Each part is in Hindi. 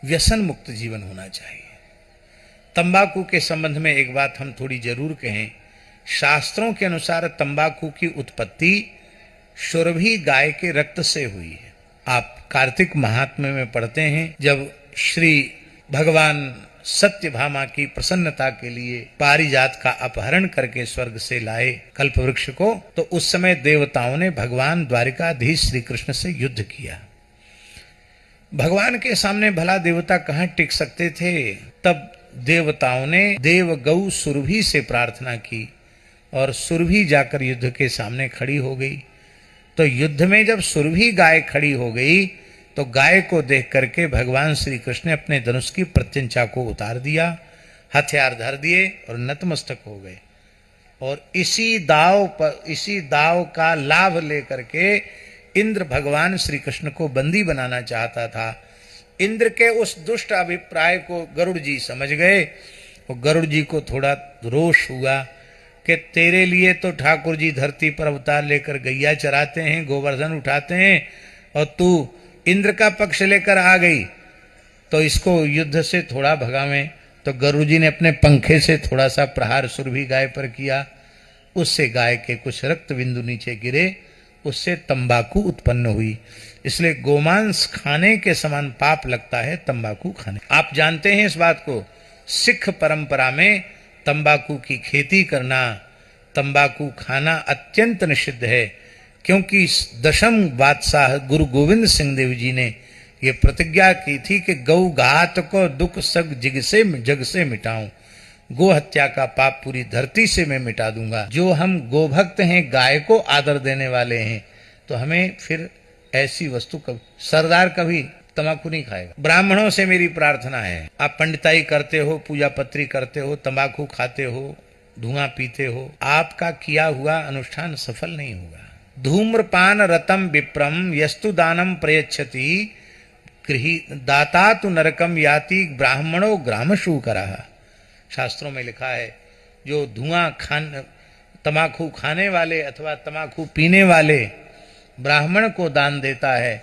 व्यसन मुक्त जीवन होना चाहिए। तंबाकू के संबंध में एक बात हम थोड़ी जरूर कहें। शास्त्रों के अनुसार तंबाकू की उत्पत्ति सुरभि गाय के रक्त से हुई है। आप कार्तिक महात्म्य में पढ़ते हैं, जब श्री भगवान सत्यभामा की प्रसन्नता के लिए पारिजात का अपहरण करके स्वर्ग से लाए कल्प वृक्ष को, तो उस समय देवताओं ने भगवान द्वारिकाधीश श्री कृष्ण से युद्ध किया। भगवान के सामने भला देवता कहाँ टिक सकते थे। तब देवताओं ने देव गौ सुरभि से प्रार्थना की और सुरभि जाकर युद्ध के सामने खड़ी हो गई। तो युद्ध में जब सुरभि गाय खड़ी हो गई तो गाय को देख करके भगवान श्री कृष्ण ने अपने धनुष की प्रत्यंचा को उतार दिया, हथियार धर दिए और नतमस्तक हो गए। और इसी दाव का लाभ लेकर के इंद्र भगवान श्री कृष्ण को बंदी बनाना चाहता था। इंद्र के उस दुष्ट अभिप्राय को गरुड़ जी समझ गए और गरुड़ जी को थोड़ा रोष हुआ कि तेरे लिए तो ठाकुर जी धरती पर अवतार लेकर गैया चराते हैं, गोवर्धन उठाते हैं, और तू इंद्र का पक्ष लेकर आ गई, तो इसको युद्ध से थोड़ा भगावें। तो गरुड़ जी ने अपने पंखे से थोड़ा सा प्रहार सुरभि गाय पर किया। उससे गाय के कुछ रक्त बिंदु नीचे गिरे, उससे तंबाकू उत्पन्न हुई। इसलिए गोमांस खाने के समान पाप लगता है तंबाकू खाने। आप जानते हैं इस बात को, सिख परंपरा में तंबाकू की खेती करना, तंबाकू खाना अत्यंत निषिद्ध है, क्योंकि दशम बादशाह गुरु गोविंद सिंह देव जी ने ये प्रतिज्ञा की थी कि गौ घात को दुख सग जग से मिटाऊं, गो हत्या का पाप पूरी धरती से मैं मिटा दूंगा। जो हम गोभक्त हैं, गाय को आदर देने वाले हैं, तो हमें फिर ऐसी वस्तु कभी, सरदार कभी तंबाकू नहीं खाएगा। ब्राह्मणों से मेरी प्रार्थना है, आप पंडिताई करते हो, पूजा पत्री करते हो, तंबाकू खाते हो, धुआं पीते हो, आपका किया हुआ अनुष्ठान सफल नहीं होगा। धूम्रपान रतम विप्रम यस्तु दानम प्रयच्छति गृही दाता तु नरकम याति ब्राह्मणो ग्रामशु करः। शास्त्रों में लिखा है, जो तंबाकू खाने वाले अथवा तंबाकू पीने वाले ब्राह्मण को दान देता है,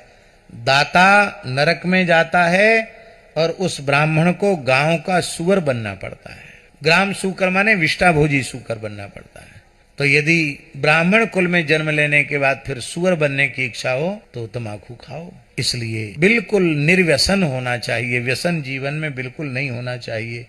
दाता नरक में जाता है और उस ब्राह्मण को गांव का सुअर बनना पड़ता है। ग्राम सुकर माने विष्टाभोजी सुकर बनना पड़ता है। तो यदि ब्राह्मण कुल में जन्म लेने के बाद फिर सुअर बनने की इच्छा हो तो तंबाकू खाओ। इसलिए बिल्कुल निर्व्यसन होना चाहिए, व्यसन जीवन में बिल्कुल नहीं होना चाहिए।